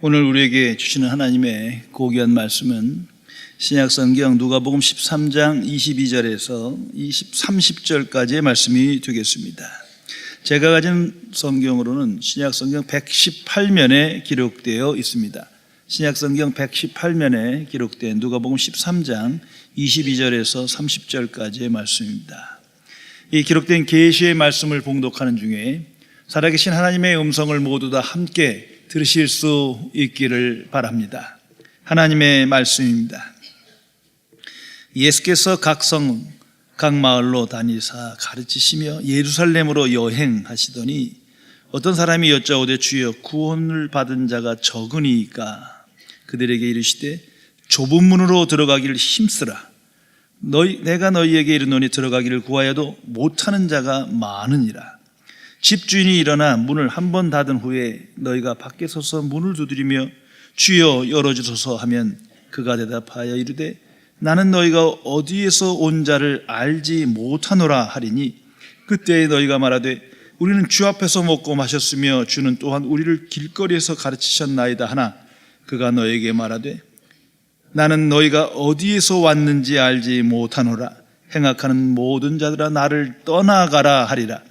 오늘 우리에게 주시는 하나님의 고귀한 말씀은 신약성경 누가복음 13장 22절에서 30절까지의 말씀이 되겠습니다. 제가 가진 성경으로는 신약성경 118면에 기록되어 있습니다. 신약성경 118면에 기록된 누가복음 13장 22절에서 30절까지의 말씀입니다. 이 기록된 계시의 말씀을 봉독하는 중에 살아계신 하나님의 음성을 모두 다 함께 들으실 수 있기를 바랍니다. 하나님의 말씀입니다. 예수께서 각 성, 각 마을로 다니사 가르치시며 예루살렘으로 여행하시더니 어떤 사람이 여짜오되 주여 구원을 받은 자가 적으니까 그들에게 이르시되 좁은 문으로 들어가기를 힘쓰라. 내가 너희에게 이르노니 들어가기를 구하여도 못하는 자가 많으니라. 집주인이 일어나 문을 한 번 닫은 후에 너희가 밖에 서서 문을 두드리며 주여 열어주소서 하면 그가 대답하여 이르되 나는 너희가 어디에서 온 자를 알지 못하노라 하리니 그때 너희가 말하되 우리는 주 앞에서 먹고 마셨으며 주는 또한 우리를 길거리에서 가르치셨나이다 하나 그가 너희에게 말하되 나는 너희가 어디에서 왔는지 알지 못하노라. 행악하는 모든 자들아 나를 떠나가라 하리라.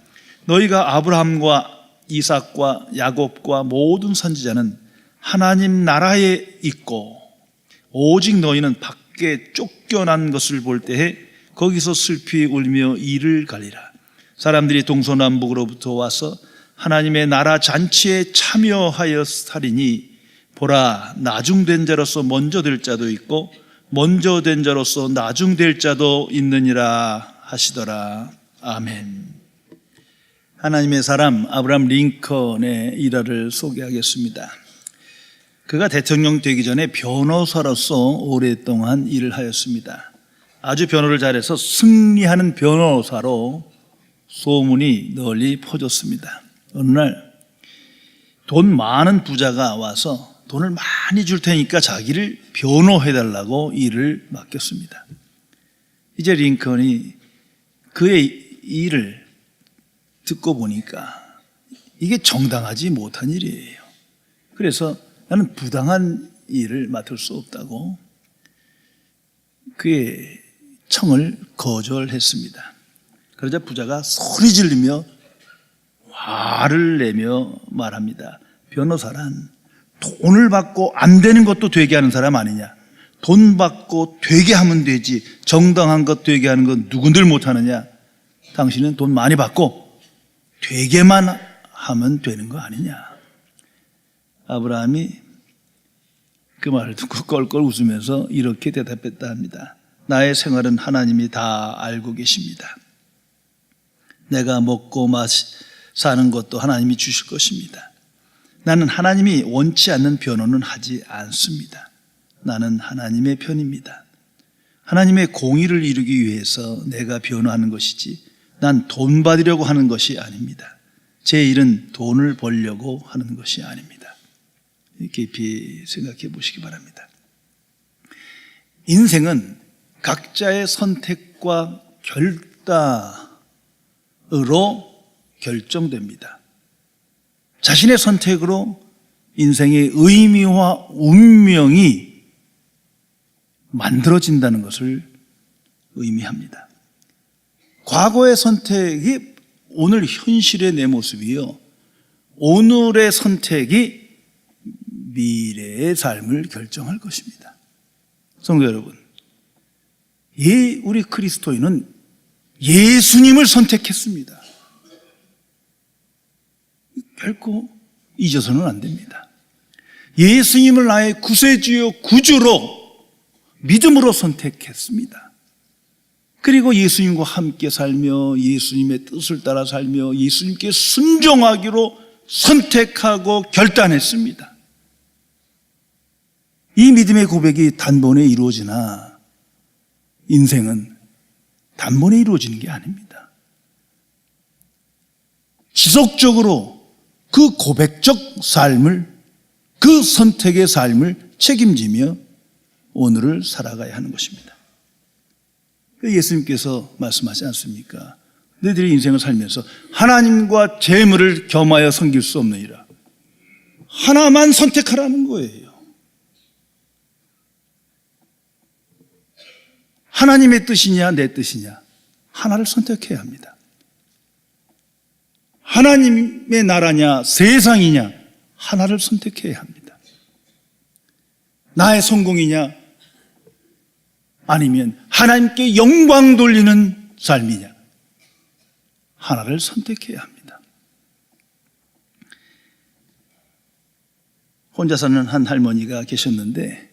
너희가 아브라함과 이삭과 야곱과 모든 선지자는 하나님 나라에 있고 오직 너희는 밖에 쫓겨난 것을 볼 때에 거기서 슬피 울며 이를 갈리라. 사람들이 동서남북으로부터 와서 하나님의 나라 잔치에 참여하여 살이니 보라 나중된 자로서 먼저 될 자도 있고 먼저 된 자로서 나중될 자도 있느니라 하시더라. 아멘. 하나님의 사람 아브라함 링컨의 일화를 소개하겠습니다. 그가 대통령 되기 전에 변호사로서 오랫동안 일을 하였습니다. 아주 변호를 잘해서 승리하는 변호사로 소문이 널리 퍼졌습니다. 어느 날 돈 많은 부자가 와서 돈을 많이 줄 테니까 자기를 변호해달라고 일을 맡겼습니다. 이제 링컨이 그의 일을 듣고 보니까 이게 정당하지 못한 일이에요. 그래서 나는 부당한 일을 맡을 수 없다고 그의 청을 거절했습니다. 그러자 부자가 소리 지르며 화를 내며 말합니다. 변호사란 돈을 받고 안 되는 것도 되게 하는 사람 아니냐. 돈 받고 되게 하면 되지 정당한 것 되게 하는 건 누군들 못하느냐. 당신은 돈 많이 받고 되게만 하면 되는 거 아니냐. 아브라함이 그 말을 듣고 껄껄 웃으면서 이렇게 대답했다 합니다. 나의 생활은 하나님이 다 알고 계십니다. 내가 먹고 사는 것도 하나님이 주실 것입니다. 나는 하나님이 원치 않는 변호는 하지 않습니다. 나는 하나님의 편입니다. 하나님의 공의를 이루기 위해서 내가 변호하는 것이지 난 돈 받으려고 하는 것이 아닙니다. 제 일은 돈을 벌려고 하는 것이 아닙니다. 깊이 생각해 보시기 바랍니다. 인생은 각자의 선택과 결단으로 결정됩니다. 자신의 선택으로 인생의 의미와 운명이 만들어진다는 것을 의미합니다. 과거의 선택이 오늘 현실의 내 모습이요. 오늘의 선택이 미래의 삶을 결정할 것입니다. 성도 여러분, 우리 그리스도인은 예수님을 선택했습니다. 결코 잊어서는 안 됩니다. 예수님을 나의 구세주요 구주로 믿음으로 선택했습니다. 그리고 예수님과 함께 살며 예수님의 뜻을 따라 살며 예수님께 순종하기로 선택하고 결단했습니다. 이 믿음의 고백이 단번에 이루어지나 인생은 단번에 이루어지는 게 아닙니다. 지속적으로 그 고백적 삶을, 그 선택의 삶을 책임지며 오늘을 살아가야 하는 것입니다. 예수님께서 말씀하지 않습니까? 너희들이 인생을 살면서 하나님과 재물을 겸하여 섬길 수 없느니라. 하나만 선택하라는 거예요. 하나님의 뜻이냐 내 뜻이냐, 하나를 선택해야 합니다. 하나님의 나라냐 세상이냐, 하나를 선택해야 합니다. 나의 성공이냐 아니면 하나님께 영광 돌리는 삶이냐, 하나를 선택해야 합니다. 혼자 사는 한 할머니가 계셨는데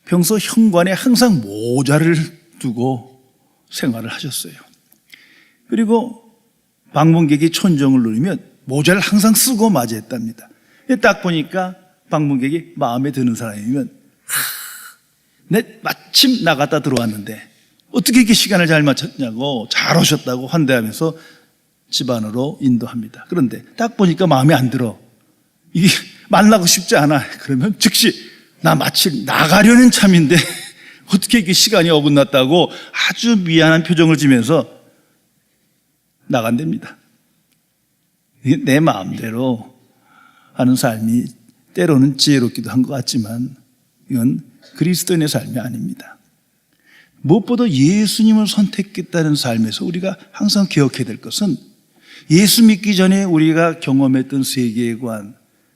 평소 현관에 항상 모자를 두고 생활을 하셨어요. 그리고 방문객이 천정을 누리면 모자를 항상 쓰고 맞이했답니다. 딱 보니까 방문객이 마음에 드는 사람이면 내 마침 나갔다 들어왔는데 어떻게 이렇게 시간을 잘 맞췄냐고, 잘 오셨다고 환대하면서 집 안으로 인도합니다. 그런데 딱 보니까 마음에 안 들어, 이게 만나고 싶지 않아. 그러면 즉시 나 마침 나가려는 참인데 어떻게 이렇게 시간이 어긋났다고 아주 미안한 표정을 지면서 나간답니다. 내 마음대로 하는 삶이 때로는 지혜롭기도 한 것 같지만 이건 그리스도인의 삶이 아닙니다. 무엇보다 예수님을 선택했다는 삶에서 우리가 항상 기억해야 될 것은, 예수 믿기 전에 우리가 경험했던 세계관,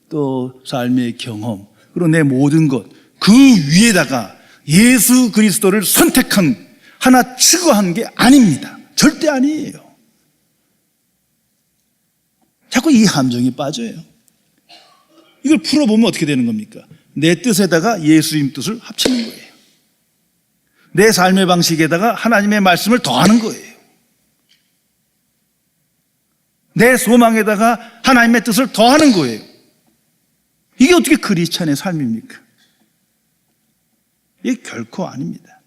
또 삶의 경험, 그리고 내 모든 것, 그 위에다가 예수 그리스도를 선택한, 하나 추구한 게 아닙니다. 절대 아니에요. 자꾸 이 함정이 빠져요. 이걸 풀어보면 어떻게 되는 겁니까? 내 뜻에다가 예수님 뜻을 합치는 거예요. 내 삶의 방식에다가 하나님의 말씀을 더하는 거예요. 내 소망에다가 하나님의 뜻을 더하는 거예요. 이게 어떻게 크리스찬의 삶입니까? 이게 결코 아닙니다.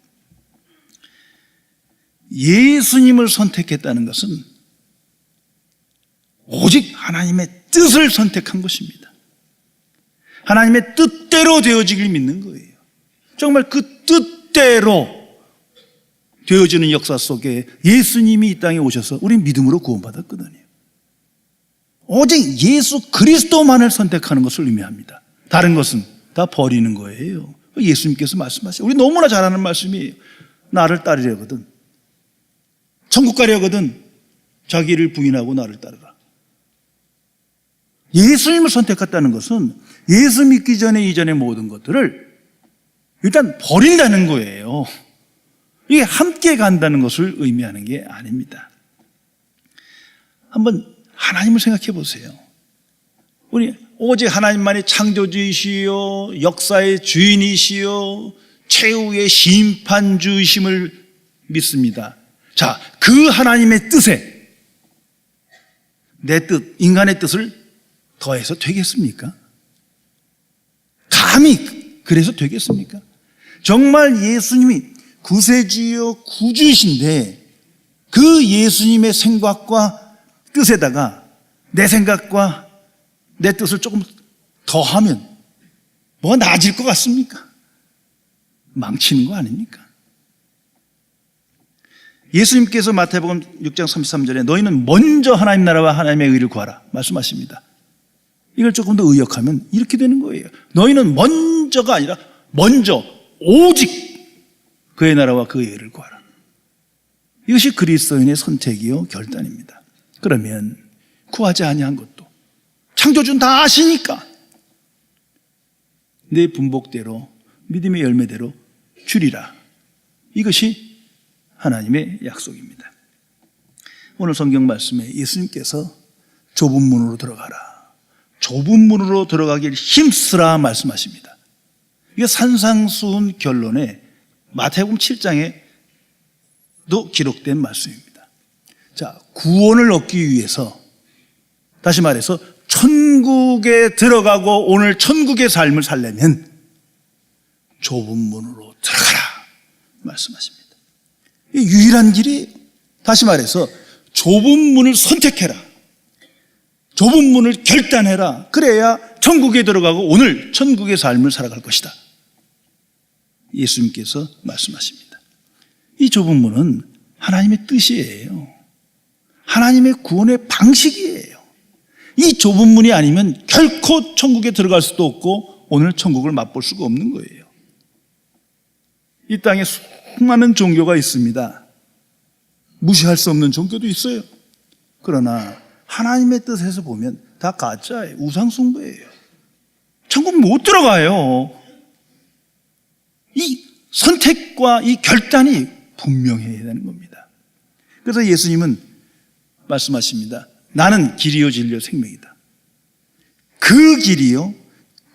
예수님을 선택했다는 것은 오직 하나님의 뜻을 선택한 것입니다. 하나님의 뜻대로 되어지길 믿는 거예요. 정말 그 뜻대로 되어지는 역사 속에 예수님이 이 땅에 오셔서 우리 믿음으로 구원받았거든요. 오직 예수 그리스도만을 선택하는 것을 의미합니다. 다른 것은 다 버리는 거예요. 예수님께서 말씀하세요. 우리 너무나 잘 아는 말씀이에요. 나를 따르려거든, 천국 가려거든 자기를 부인하고 나를 따르라. 예수님을 선택했다는 것은 예수 믿기 전에 이전의 모든 것들을 일단 버린다는 거예요. 이게 함께 간다는 것을 의미하는 게 아닙니다. 한번 하나님을 생각해 보세요. 우리 오직 하나님만이 창조주이시요 역사의 주인이시요 최후의 심판주이심을 믿습니다. 자, 그 하나님의 뜻에 내 뜻, 인간의 뜻을 더해서 되겠습니까? 감히 그래서 되겠습니까? 정말 예수님이 구세주요 구주이신데 그 예수님의 생각과 뜻에다가 내 생각과 내 뜻을 조금 더하면 뭐가 나아질 것 같습니까? 망치는 거 아닙니까? 예수님께서 마태복음 6장 33절에 너희는 먼저 하나님 나라와 하나님의 의를 구하라 말씀하십니다. 이걸 조금 더 의역하면 이렇게 되는 거예요. 너희는 먼저가 아니라 먼저 오직 그의 나라와 그의 의를 구하라. 이것이 그리스도인의 선택이요 결단입니다. 그러면 구하지 아니한 것도 창조주는 다 아시니까 내 분복대로 믿음의 열매대로 주리라. 이것이 하나님의 약속입니다. 오늘 성경 말씀에 예수님께서 좁은 문으로 들어가라, 좁은 문으로 들어가길 힘쓰라 말씀하십니다. 이게 산상수훈 결론에 마태복음 7장에도 기록된 말씀입니다. 자, 구원을 얻기 위해서, 다시 말해서 천국에 들어가고 오늘 천국의 삶을 살려면 좁은 문으로 들어가라 말씀하십니다. 이게 유일한 길이, 다시 말해서 좁은 문을 선택해라, 좁은 문을 결단해라. 그래야 천국에 들어가고 오늘 천국의 삶을 살아갈 것이다. 예수님께서 말씀하십니다. 이 좁은 문은 하나님의 뜻이에요. 하나님의 구원의 방식이에요. 이 좁은 문이 아니면 결코 천국에 들어갈 수도 없고 오늘 천국을 맛볼 수가 없는 거예요. 이 땅에 수많은 종교가 있습니다. 무시할 수 없는 종교도 있어요. 그러나 하나님의 뜻에서 보면 다 가짜예요. 우상숭배예요. 천국 못 들어가요. 이 선택과 이 결단이 분명해야 되는 겁니다. 그래서 예수님은 말씀하십니다. 나는 길이요 진리요 생명이다. 그 길이요,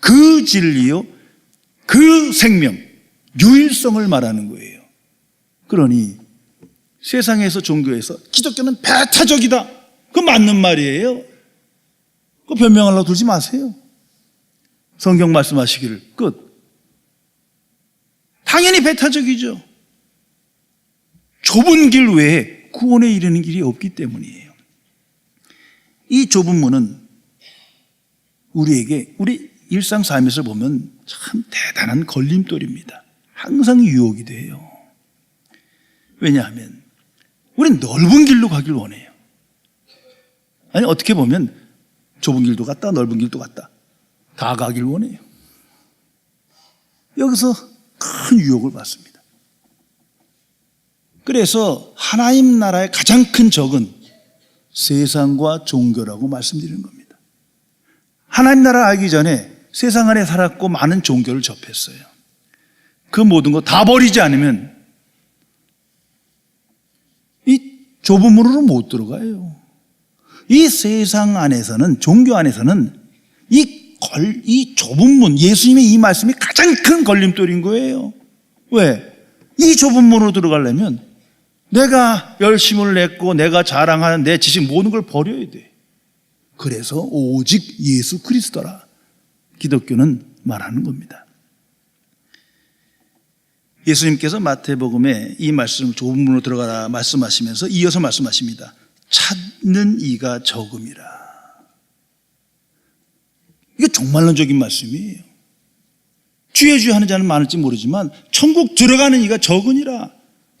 그 진리요, 그 생명, 유일성을 말하는 거예요. 그러니 세상에서 종교에서 기독교는 배타적이다. 그거 맞는 말이에요. 그거 변명하려고 들지 마세요. 성경 말씀하시기를 끝. 당연히 배타적이죠. 좁은 길 외에 구원에 이르는 길이 없기 때문이에요. 이 좁은 문은 우리에게 우리 일상 삶에서 보면 참 대단한 걸림돌입니다. 항상 유혹이 돼요. 왜냐하면 우리는 넓은 길로 가길 원해요. 아니 어떻게 보면 좁은 길도 갔다 넓은 길도 갔다 다 가길 원해요. 여기서 큰 유혹을 받습니다. 그래서 하나님 나라의 가장 큰 적은 세상과 종교라고 말씀드리는 겁니다. 하나님 나라 알기 전에 세상 안에 살았고 많은 종교를 접했어요. 그 모든 거 다 버리지 않으면 이 좁은 문으로 못 들어가요. 이 세상 안에서는, 종교 안에서는 이 좁은 문, 예수님의 이 말씀이 가장 큰 걸림돌인 거예요. 왜? 이 좁은 문으로 들어가려면 내가 열심을 냈고 내가 자랑하는 내 지식 모든 걸 버려야 돼. 그래서 오직 예수 그리스도라 기독교는 말하는 겁니다. 예수님께서 마태복음에 이 말씀 좁은 문으로 들어가라 말씀하시면서 이어서 말씀하십니다. 찾는 이가 적음이라. 이게 종말론적인 말씀이에요. 주여 하는 자는 많을지 모르지만 천국 들어가는 이가 적으니라.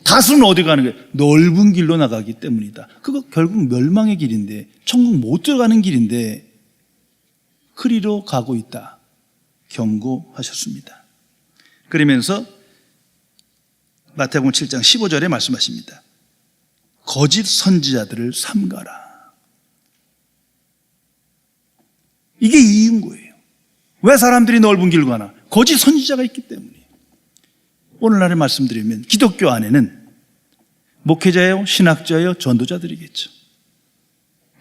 다수는 어디 가는 거예요? 넓은 길로 나가기 때문이다. 그거 결국 멸망의 길인데, 천국 못 들어가는 길인데 그리로 가고 있다 경고하셨습니다. 그러면서 마태복음 7장 15절에 말씀하십니다. 거짓 선지자들을 삼가라. 이게 이유인 거예요. 왜 사람들이 넓은 길로 가나? 거짓 선지자가 있기 때문이에요. 오늘날에 말씀드리면 기독교 안에는 목회자요, 신학자요, 전도자들이겠죠.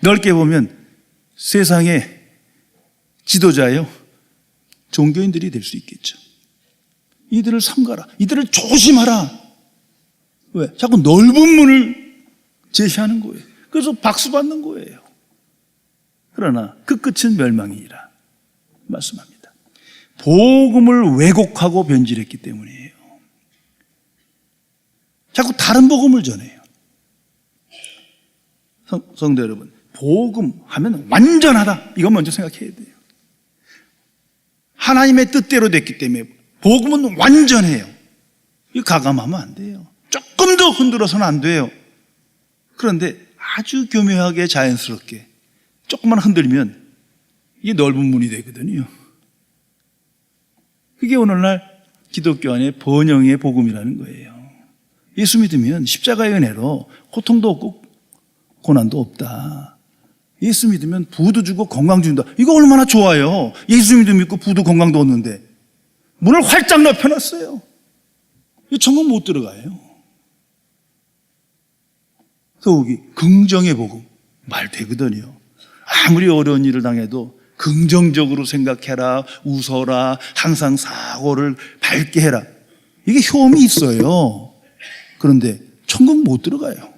넓게 보면 세상의 지도자요, 종교인들이 될 수 있겠죠. 이들을 삼가라. 이들을 조심하라. 왜? 자꾸 넓은 문을 제시하는 거예요. 그래서 박수 받는 거예요. 그러나 그 끝은 멸망이니라 말씀합니다. 복음을 왜곡하고 변질했기 때문이에요. 자꾸 다른 복음을 전해요. 성도 여러분, 복음 하면 완전하다. 이거 먼저 생각해야 돼요. 하나님의 뜻대로 됐기 때문에 복음은 완전해요. 이거 가감하면 안 돼요. 조금 더 흔들어서는 안 돼요. 그런데 아주 교묘하게 자연스럽게 조금만 흔들면 이게 넓은 문이 되거든요. 그게 오늘날 기독교 안의 번영의 복음이라는 거예요. 예수 믿으면 십자가의 은혜로 고통도 없고 고난도 없다. 예수 믿으면 부도 주고 건강 준다. 이거 얼마나 좋아요. 예수 믿고 부도 건강도 얻는데 문을 활짝 넓혀놨어요. 이 천국 못 들어가요. 더욱이 긍정의 복음 말 되거든요. 아무리 어려운 일을 당해도 긍정적으로 생각해라, 웃어라, 항상 사고를 밝게 해라. 이게 효험이 있어요. 그런데 천국 못 들어가요.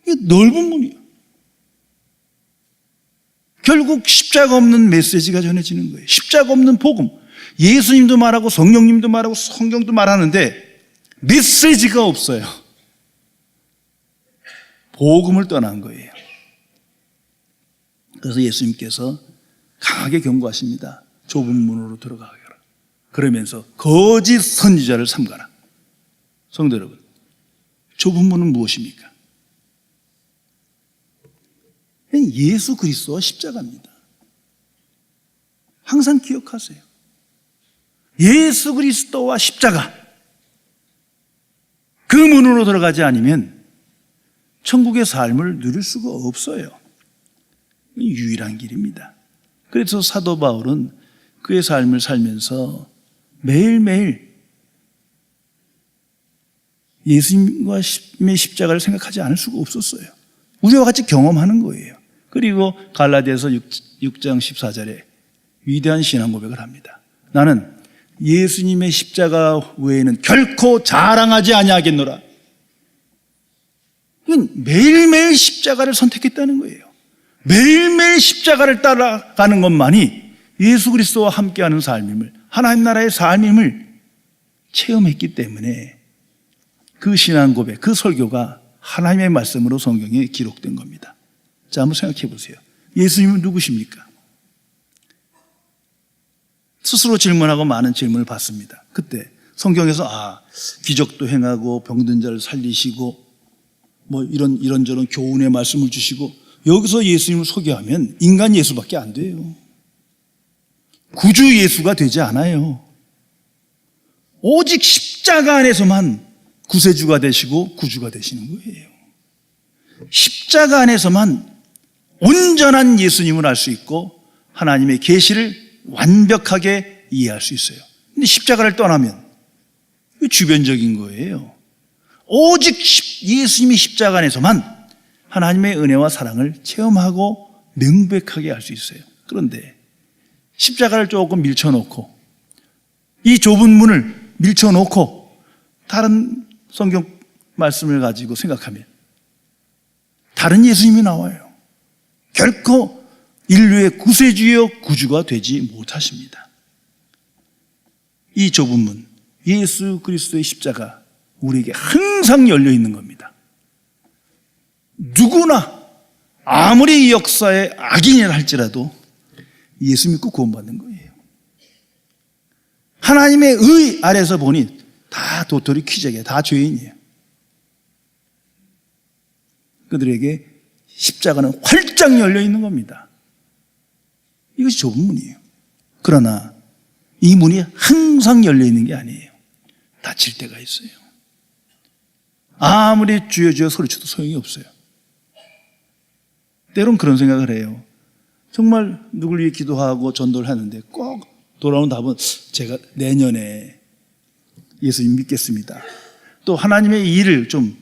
이게 넓은 문이에요. 결국 십자가 없는 메시지가 전해지는 거예요. 십자가 없는 복음. 예수님도 말하고 성령님도 말하고 성경도 말하는데 메시지가 없어요. 복음을 떠난 거예요. 그래서 예수님께서 강하게 경고하십니다. 좁은 문으로 들어가라. 그러면서 거짓 선지자를 삼가라. 성도 여러분, 좁은 문은 무엇입니까? 예수 그리스도와 십자가입니다. 항상 기억하세요. 예수 그리스도와 십자가. 그 문으로 들어가지 않으면 천국의 삶을 누릴 수가 없어요. 유일한 길입니다. 그래서 사도 바울은 그의 삶을 살면서 매일매일 예수님의 십자가를 생각하지 않을 수가 없었어요. 우리와 같이 경험하는 거예요. 그리고 갈라디아서 6장 14절에 위대한 신앙 고백을 합니다. 나는 예수님의 십자가 외에는 결코 자랑하지 아니하겠노라. 이건 매일매일 십자가를 선택했다는 거예요. 매일매일 십자가를 따라가는 것만이 예수 그리스도와 함께하는 삶임을, 하나님 나라의 삶임을 체험했기 때문에 그 신앙 고백, 그 설교가 하나님의 말씀으로 성경에 기록된 겁니다. 자, 한번 생각해 보세요. 예수님은 누구십니까? 스스로 질문하고 많은 질문을 받습니다. 그때 성경에서 기적도 행하고 병든 자를 살리시고 뭐 이런저런 교훈의 말씀을 주시고, 여기서 예수님을 소개하면 인간 예수밖에 안 돼요. 구주 예수가 되지 않아요. 오직 십자가 안에서만 구세주가 되시고 구주가 되시는 거예요. 십자가 안에서만 온전한 예수님을 알 수 있고 하나님의 계시를 완벽하게 이해할 수 있어요. 근데 십자가를 떠나면 주변적인 거예요. 오직 예수님이 십자가 안에서만 하나님의 은혜와 사랑을 체험하고 명백하게 알 수 있어요. 그런데 십자가를 조금 밀쳐놓고, 이 좁은 문을 밀쳐놓고 다른 성경 말씀을 가지고 생각하면 다른 예수님이 나와요. 결코 인류의 구세주여 구주가 되지 못하십니다. 이 좁은 문, 예수 그리스도의 십자가, 우리에게 항상 열려 있는 겁니다. 누구나 아무리 이 역사에 악인이라 할지라도 예수 믿고 구원받는 거예요. 하나님의 의 아래서 보니 다 도토리 키재기야, 다 죄인이에요. 그들에게 십자가는 활짝 열려 있는 겁니다. 이것이 좁은 문이에요. 그러나 이 문이 항상 열려 있는 게 아니에요. 닫힐 때가 있어요. 아무리 주여 주여 소리쳐도 소용이 없어요. 때론 그런 생각을 해요. 정말 누굴 위해 기도하고 전도를 하는데 꼭 돌아오는 답은 제가 내년에 예수님 믿겠습니다. 또 하나님의 일을 좀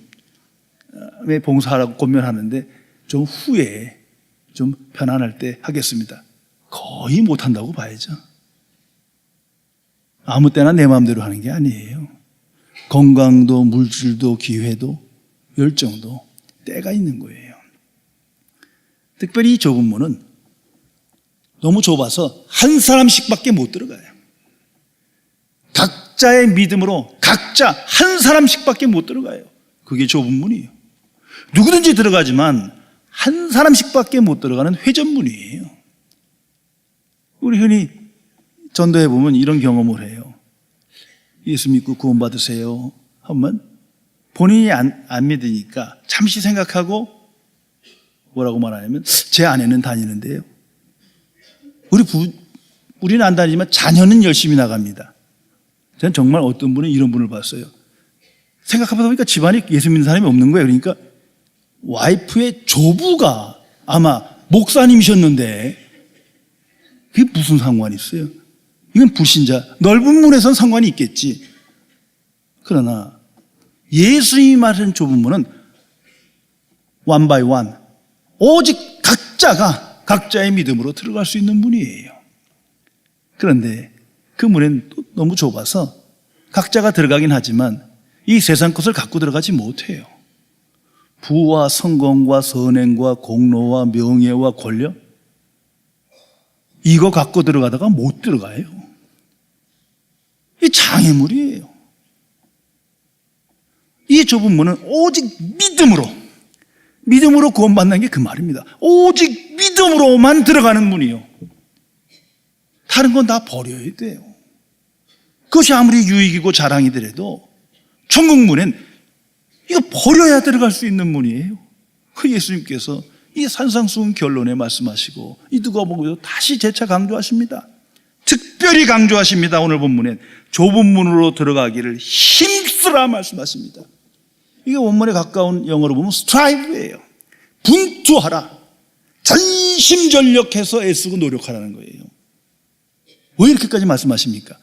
봉사하라고 권면하는데 좀 후에 좀 편안할 때 하겠습니다. 거의 못한다고 봐야죠. 아무 때나 내 마음대로 하는 게 아니에요. 건강도 물질도 기회도 열정도 때가 있는 거예요. 특별히 이 좁은 문은 너무 좁아서 한 사람씩밖에 못 들어가요. 각자의 믿음으로 각자 한 사람씩밖에 못 들어가요. 그게 좁은 문이에요. 누구든지 들어가지만 한 사람씩밖에 못 들어가는 회전문이에요. 우리 흔히 전도해 보면 이런 경험을 해요. 예수 믿고 구원 받으세요 하면 본인이 안 믿으니까 잠시 생각하고 뭐라고 말하냐면, 제 아내는 다니는데요, 우리는 안 다니지만 자녀는 열심히 나갑니다. 저는 정말 어떤 분은 이런 분을 봤어요. 생각해보다 보니까 집안에 예수 믿는 사람이 없는 거예요. 그러니까 와이프의 조부가 아마 목사님이셨는데 그게 무슨 상관이 있어요? 이건 불신자, 넓은 문에선 상관이 있겠지. 그러나 예수님이 말하는 좁은 문은 one by one, 오직 각자가 각자의 믿음으로 들어갈 수 있는 문이에요. 그런데 그 문은 또 너무 좁아서 각자가 들어가긴 하지만 이 세상 것을 갖고 들어가지 못해요. 부와 성공과 선행과 공로와 명예와 권력, 이거 갖고 들어가다가 못 들어가요. 이 장애물이에요. 이 좁은 문은 오직 믿음으로 구원받는 게 그 말입니다. 오직 믿음으로만 들어가는 문이요. 다른 건 다 버려야 돼요. 그것이 아무리 유익이고 자랑이더라도 천국 문엔 이거 버려야 들어갈 수 있는 문이에요. 그 예수님께서 이 산상수훈 결론에 말씀하시고 이 누가복음에도 다시 재차 강조하십니다. 특별히 강조하십니다. 오늘 본문엔 좁은 문으로 들어가기를 힘쓰라 말씀하십니다. 이게 원문에 가까운 영어로 보면 strive예요. 분투하라. 전심전력해서 애쓰고 노력하라는 거예요. 왜 이렇게까지 말씀하십니까?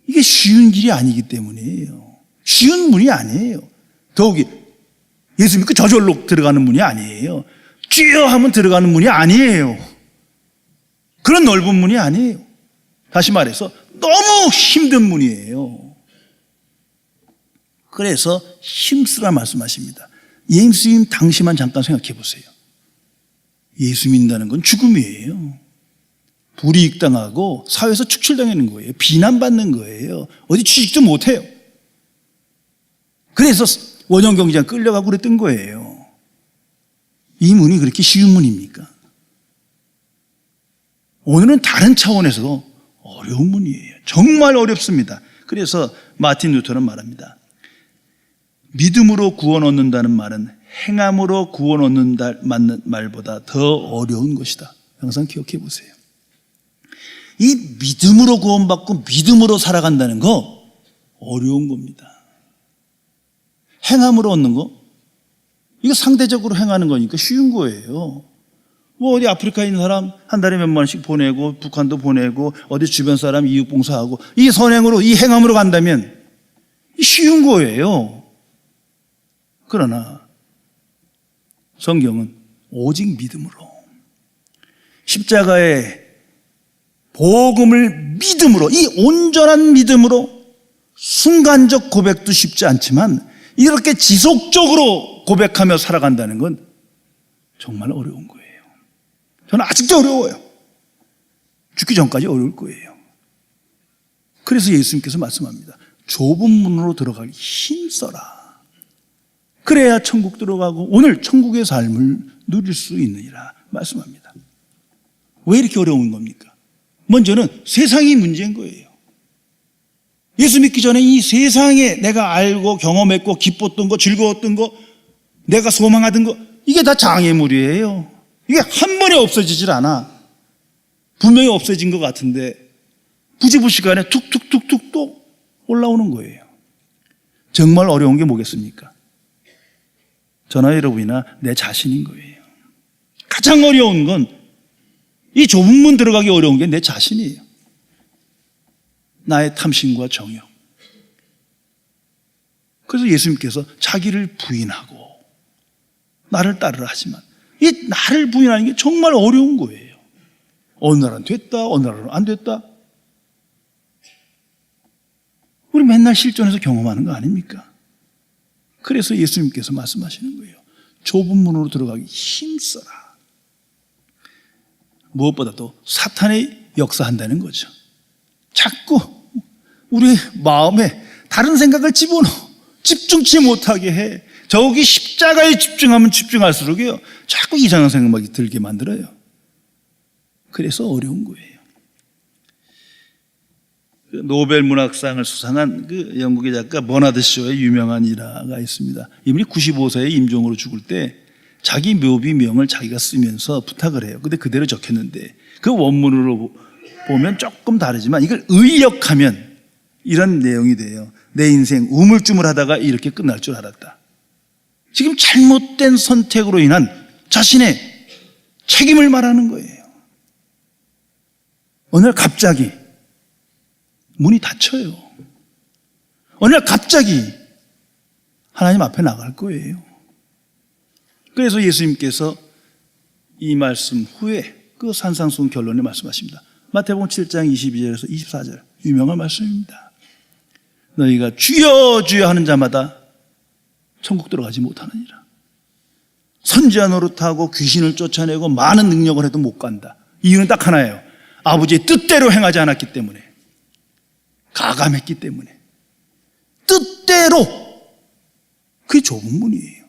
이게 쉬운 길이 아니기 때문이에요. 쉬운 문이 아니에요. 더욱이 예수 믿고 저절로 들어가는 문이 아니에요. 주여 하면 들어가는 문이 아니에요. 그런 넓은 문이 아니에요. 다시 말해서 너무 힘든 문이에요. 그래서 힘쓰라 말씀하십니다. 예수님 당시만 잠깐 생각해 보세요. 예수 믿는다는 건 죽음이에요. 불이익당하고 사회에서 축출당하는 거예요. 비난받는 거예요. 어디 취직도 못해요. 그래서 원형 경기장 끌려가고 그랬던 거예요. 이 문이 그렇게 쉬운 문입니까? 오늘은 다른 차원에서도 어려운 문이에요. 정말 어렵습니다. 그래서 마틴 루터는 말합니다. 믿음으로 구원 얻는다는 말은 행함으로 구원 얻는다는 말보다 더 어려운 것이다. 항상 기억해 보세요. 이 믿음으로 구원받고 믿음으로 살아간다는 거 어려운 겁니다. 행함으로 얻는 거? 이거 상대적으로 행하는 거니까 쉬운 거예요. 뭐 어디 아프리카에 있는 사람 한 달에 몇만 원씩 보내고 북한도 보내고 어디 주변 사람 이웃 봉사하고 이 선행으로 이 행함으로 간다면 쉬운 거예요. 그러나 성경은 오직 믿음으로 십자가의 복음을 믿음으로 이 온전한 믿음으로 순간적 고백도 쉽지 않지만 이렇게 지속적으로 고백하며 살아간다는 건 정말 어려운 거예요. 저는 아직도 어려워요. 죽기 전까지 어려울 거예요. 그래서 예수님께서 말씀합니다. 좁은 문으로 들어가기 힘써라. 그래야 천국 들어가고 오늘 천국의 삶을 누릴 수 있느니라 말씀합니다. 왜 이렇게 어려운 겁니까? 먼저는 세상이 문제인 거예요. 예수 믿기 전에 이 세상에 내가 알고 경험했고 기뻤던 거 즐거웠던 거 내가 소망하던 거 이게 다 장애물이에요. 이게 한 번에 없어지질 않아. 분명히 없어진 것 같은데 부지불식간에 툭툭툭툭 또 올라오는 거예요. 정말 어려운 게 뭐겠습니까? 저나 여러분이나 내 자신인 거예요. 가장 어려운 건 이 좁은 문 들어가기 어려운 게 내 자신이에요. 나의 탐심과 정욕. 그래서 예수님께서 자기를 부인하고 나를 따르라 하지만 이 나를 부인하는 게 정말 어려운 거예요. 어느 날은 됐다, 어느 날은 안 됐다. 우리 맨날 실존에서 경험하는 거 아닙니까? 그래서 예수님께서 말씀하시는 거예요. 좁은 문으로 들어가기 힘써라. 무엇보다도 사탄이 역사한다는 거죠. 자꾸 우리 마음에 다른 생각을 집어넣어 집중치 못하게 해. 저기 십자가에 집중하면 집중할수록요 자꾸 이상한 생각이 들게 만들어요. 그래서 어려운 거예요. 노벨 문학상을 수상한 그 영국의 작가 버나드 쇼의 유명한 일화가 있습니다. 이분이 95세에 임종으로 죽을 때 자기 묘비명을 자기가 쓰면서 부탁을 해요. 근데 그대로 적혔는데 그 원문으로 보면 조금 다르지만 이걸 의역하면 이런 내용이 돼요. 내 인생 우물쭈물하다가 이렇게 끝날 줄 알았다. 지금 잘못된 선택으로 인한 자신의 책임을 말하는 거예요. 어느 날 갑자기 문이 닫혀요. 어느 날 갑자기 하나님 앞에 나갈 거예요. 그래서 예수님께서 이 말씀 후에 그 산상수훈 결론에 말씀하십니다. 마태복음 7장 22절에서 24절 유명한 말씀입니다. 너희가 주여 주여 하는 자마다 천국 들어가지 못하느니라. 선지자 노릇하고 귀신을 쫓아내고 많은 능력을 해도 못 간다. 이유는 딱 하나예요. 아버지의 뜻대로 행하지 않았기 때문에, 가감했기 때문에. 뜻대로. 그게 좁은 문이에요.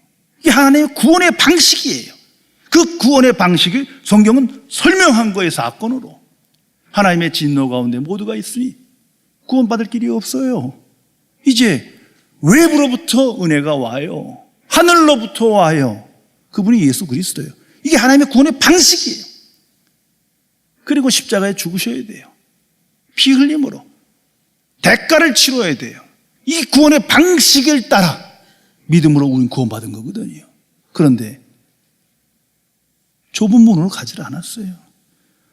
이게 하나님의 구원의 방식이에요. 그 구원의 방식을 성경은 설명한 거예요. 사건으로. 하나님의 진노 가운데 모두가 있으니 구원받을 길이 없어요. 이제 외부로부터 은혜가 와요. 하늘로부터 와요. 그분이 예수 그리스도예요. 이게 하나님의 구원의 방식이에요. 그리고 십자가에 죽으셔야 돼요. 피 흘림으로 대가를 치러야 돼요. 이 구원의 방식을 따라 믿음으로 우리는 구원받은 거거든요. 그런데 좁은 문으로 가지를 않았어요.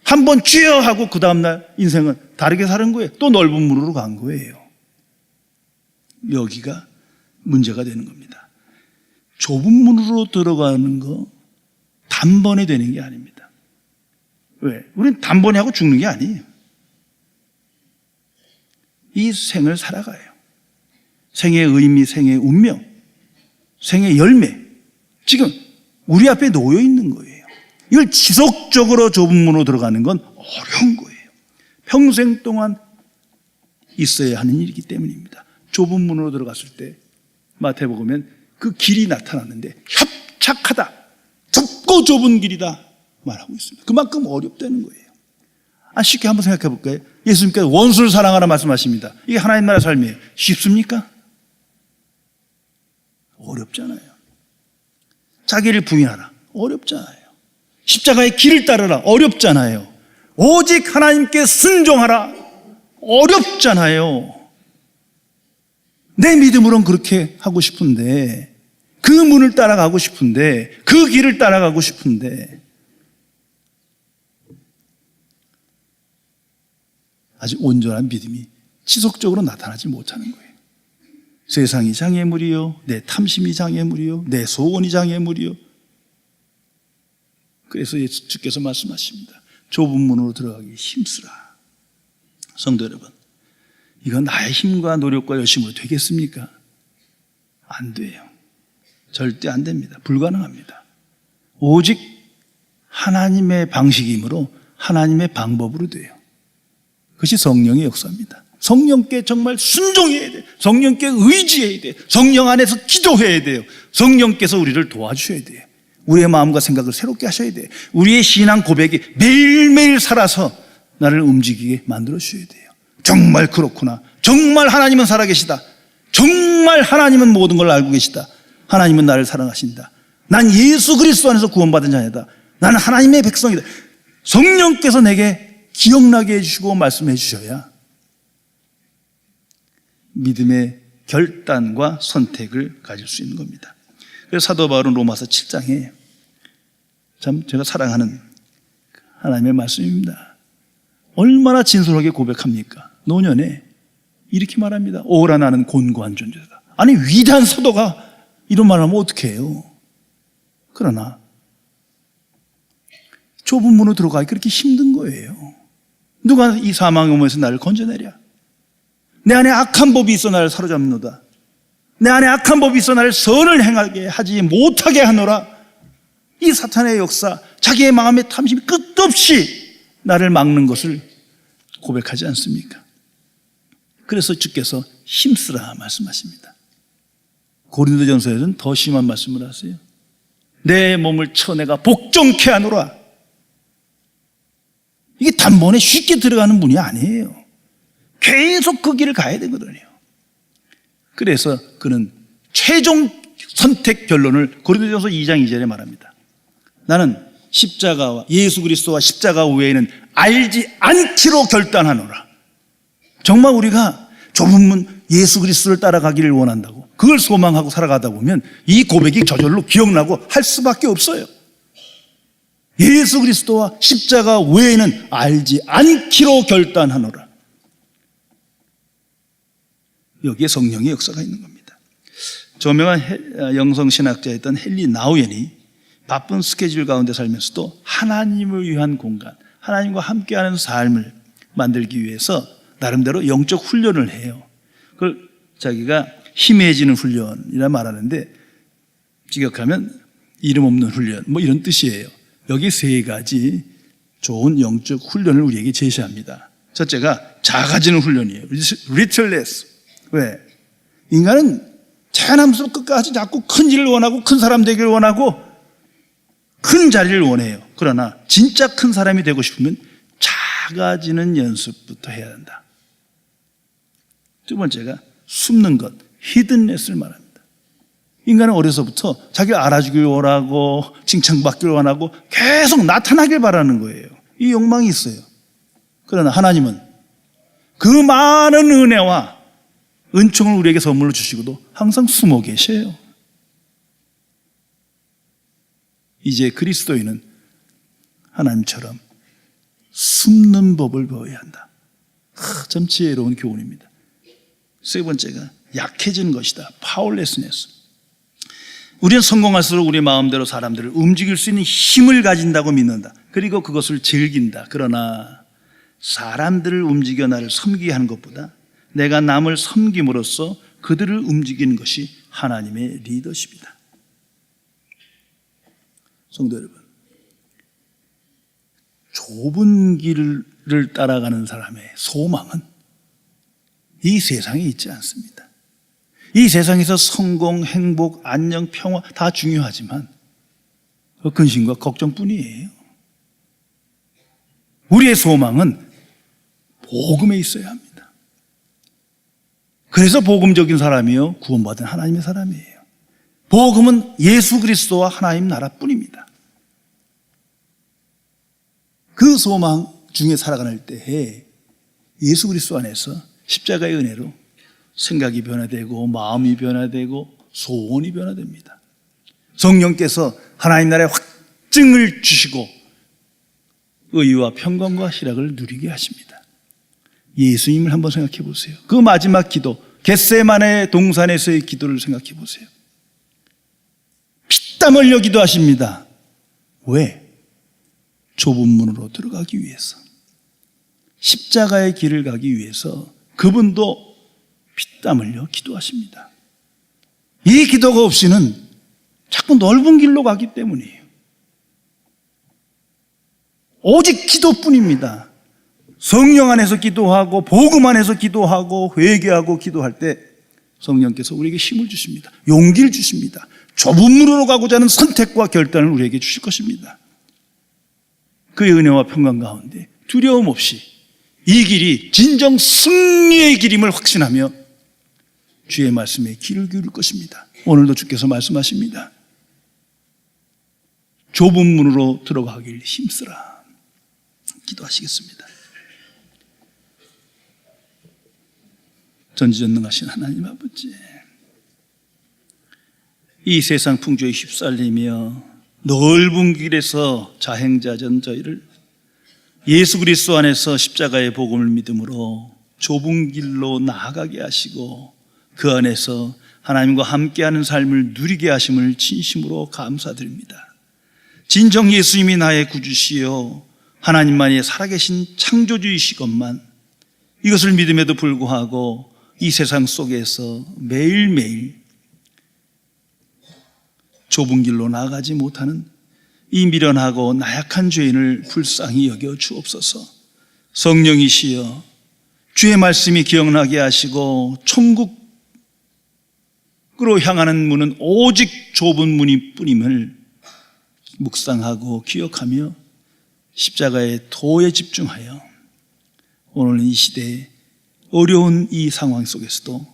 한번 주여 하고 그 다음날 인생은 다르게 사는 거예요. 또 넓은 문으로 간 거예요. 여기가 문제가 되는 겁니다. 좁은 문으로 들어가는 거 단번에 되는 게 아닙니다. 왜? 우리는 단번에 하고 죽는 게 아니에요. 이 생을 살아가요. 생의 의미, 생의 운명, 생의 열매, 지금 우리 앞에 놓여 있는 거예요. 이걸 지속적으로 좁은 문으로 들어가는 건 어려운 거예요. 평생 동안 있어야 하는 일이기 때문입니다. 좁은 문으로 들어갔을 때 마태복음엔 그 길이 나타났는데 협착하다, 좁고 좁은 길이다 말하고 있습니다. 그만큼 어렵다는 거예요. 쉽게 한번 생각해 볼까요? 예수님께서 원수를 사랑하라 말씀하십니다. 이게 하나님 나라 삶이에요. 쉽습니까? 어렵잖아요. 자기를 부인하라. 어렵잖아요. 십자가의 길을 따르라. 어렵잖아요. 오직 하나님께 순종하라. 어렵잖아요. 내 믿음으로는 그렇게 하고 싶은데, 그 문을 따라가고 싶은데, 그 길을 따라가고 싶은데 아직 온전한 믿음이 지속적으로 나타나지 못하는 거예요. 세상이 장애물이요, 내 탐심이 장애물이요, 내 소원이 장애물이요. 그래서 주께서 말씀하십니다. 좁은 문으로 들어가기 힘쓰라. 성도 여러분, 이건 나의 힘과 노력과 열심으로 되겠습니까? 안 돼요. 절대 안 됩니다. 불가능합니다. 오직 하나님의 방식이므로 하나님의 방법으로 돼요. 그것이 성령의 역사입니다. 성령께 정말 순종해야 돼요. 성령께 의지해야 돼요. 성령 안에서 기도해야 돼요. 성령께서 우리를 도와주셔야 돼요. 우리의 마음과 생각을 새롭게 하셔야 돼요. 우리의 신앙 고백이 매일매일 살아서 나를 움직이게 만들어 주셔야 돼요. 정말 그렇구나. 정말 하나님은 살아계시다. 정말 하나님은 모든 걸 알고 계시다. 하나님은 나를 사랑하신다. 난 예수 그리스도 안에서 구원받은 자녀다. 나는 하나님의 백성이다. 성령께서 내게 기억나게 해주시고 말씀해 주셔야 믿음의 결단과 선택을 가질 수 있는 겁니다. 그래서 사도 바울은 로마서 7장에 참 제가 사랑하는 하나님의 말씀입니다. 얼마나 진솔하게 고백합니까? 노년에 이렇게 말합니다. 오라 나는 곤고한 존재다. 아니 위대한 사도가 이런 말을 하면 어떻게 해요? 그러나 좁은 문으로 들어가기 그렇게 힘든 거예요. 누가 이 사망의 몸에서 나를 건져내랴? 내 안에 악한 법이 있어 나를 사로잡노다. 내 안에 악한 법이 있어 나를 선을 행하게 하지 못하게 하노라. 이 사탄의 역사, 자기의 마음의 탐심이 끝없이 나를 막는 것을 고백하지 않습니까? 그래서 주께서 힘쓰라 말씀하십니다. 고린도전서에서는 더 심한 말씀을 하세요. 내 몸을 쳐 내가 복종케 하노라. 이게 단번에 쉽게 들어가는 문이 아니에요. 계속 그 길을 가야 되거든요. 그래서 그는 최종 선택 결론을 고린도전서 2장 2절에 말합니다. 나는 십자가와 예수 그리스도와 십자가 외에는 알지 않기로 결단하노라. 정말 우리가 좁은 문 예수 그리스도를 따라가기를 원한다고 그걸 소망하고 살아가다 보면 이 고백이 저절로 기억나고 할 수밖에 없어요. 예수 그리스도와 십자가 외에는 알지 않기로 결단하노라. 여기에 성령의 역사가 있는 겁니다. 저명한 영성신학자였던 헨리 나우엔이 바쁜 스케줄 가운데 살면서도 하나님을 위한 공간, 하나님과 함께하는 삶을 만들기 위해서 나름대로 영적 훈련을 해요. 그걸 자기가 희미해지는 훈련이라 말하는데 직역하면 이름 없는 훈련 뭐 이런 뜻이에요. 여기 세 가지 좋은 영적 훈련을 우리에게 제시합니다. 첫째가 작아지는 훈련이에요. Littleness. 왜? 인간은 태어나면서 끝까지 자꾸 큰 일을 원하고 큰 사람 되기를 원하고 큰 자리를 원해요. 그러나 진짜 큰 사람이 되고 싶으면 작아지는 연습부터 해야 한다. 두 번째가 숨는 것, 히든네스를 말합니다. 인간은 어려서부터 자기를 알아주길 원하고 칭찬받길 원하고 계속 나타나길 바라는 거예요. 이 욕망이 있어요. 그러나 하나님은 그 많은 은혜와 은총을 우리에게 선물로 주시고도 항상 숨어 계셔요. 이제 그리스도인은 하나님처럼 숨는 법을 배워야 한다. 참 지혜로운 교훈입니다. 세 번째가 약해지는 것이다. 파워레스네스. 우리는 성공할수록 우리 마음대로 사람들을 움직일 수 있는 힘을 가진다고 믿는다. 그리고 그것을 즐긴다. 그러나 사람들을 움직여 나를 섬기게 하는 것보다 내가 남을 섬김으로써 그들을 움직이는 것이 하나님의 리더십이다. 성도 여러분, 좁은 길을 따라가는 사람의 소망은 이 세상에 있지 않습니다. 이 세상에서 성공, 행복, 안녕, 평화 다 중요하지만 근심과 걱정뿐이에요. 우리의 소망은 복음에 있어야 합니다. 그래서 복음적인 사람이요, 구원받은 하나님의 사람이에요. 복음은 예수 그리스도와 하나님 나라뿐입니다. 그 소망 중에 살아가는 때에 예수 그리스도 안에서 십자가의 은혜로 생각이 변화되고 마음이 변화되고 소원이 변화됩니다. 성령께서 하나님 나라의 확증을 주시고 의와 평강과 희락을 누리게 하십니다. 예수님을 한번 생각해 보세요. 그 마지막 기도, 겟세마네 동산에서의 기도를 생각해 보세요. 피땀 흘려 기도하십니다. 왜? 좁은 문으로 들어가기 위해서, 십자가의 길을 가기 위해서 그분도 피땀 흘려 기도하십니다. 이 기도가 없이는 자꾸 넓은 길로 가기 때문이에요. 오직 기도뿐입니다. 성령 안에서 기도하고 복음 안에서 기도하고 회개하고 기도할 때 성령께서 우리에게 힘을 주십니다. 용기를 주십니다. 좁은 문으로 가고자 하는 선택과 결단을 우리에게 주실 것입니다. 그의 은혜와 평강 가운데 두려움 없이 이 길이 진정 승리의 길임을 확신하며 주의 말씀에 귀를 기울일 것입니다. 오늘도 주께서 말씀하십니다. 좁은 문으로 들어가길 힘쓰라. 기도하시겠습니다. 전지전능하신 하나님 아버지, 이 세상 풍조에 휩쓸리며 넓은 길에서 자행자전 저희를 예수 그리스도 안에서 십자가의 복음을 믿음으로 좁은 길로 나아가게 하시고 그 안에서 하나님과 함께하는 삶을 누리게 하심을 진심으로 감사드립니다. 진정 예수님이 나의 구주시요 하나님만이 살아계신 창조주이시건만 이것을 믿음에도 불구하고 이 세상 속에서 매일매일 좁은 길로 나아가지 못하는 이 미련하고 나약한 죄인을 불쌍히 여겨 주옵소서. 성령이시여 주의 말씀이 기억나게 하시고 천국으로 향하는 문은 오직 좁은 문이 뿐임을 묵상하고 기억하며 십자가의 도에 집중하여 오늘 이 시대에 어려운 이 상황 속에서도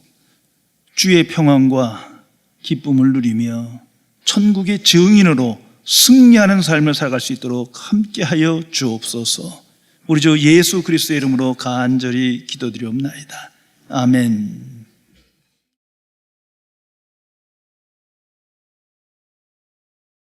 주의 평안과 기쁨을 누리며 천국의 증인으로 승리하는 삶을 살아갈 수 있도록 함께하여 주옵소서. 우리 주 예수 그리스도의 이름으로 간절히 기도드리옵나이다. 아멘.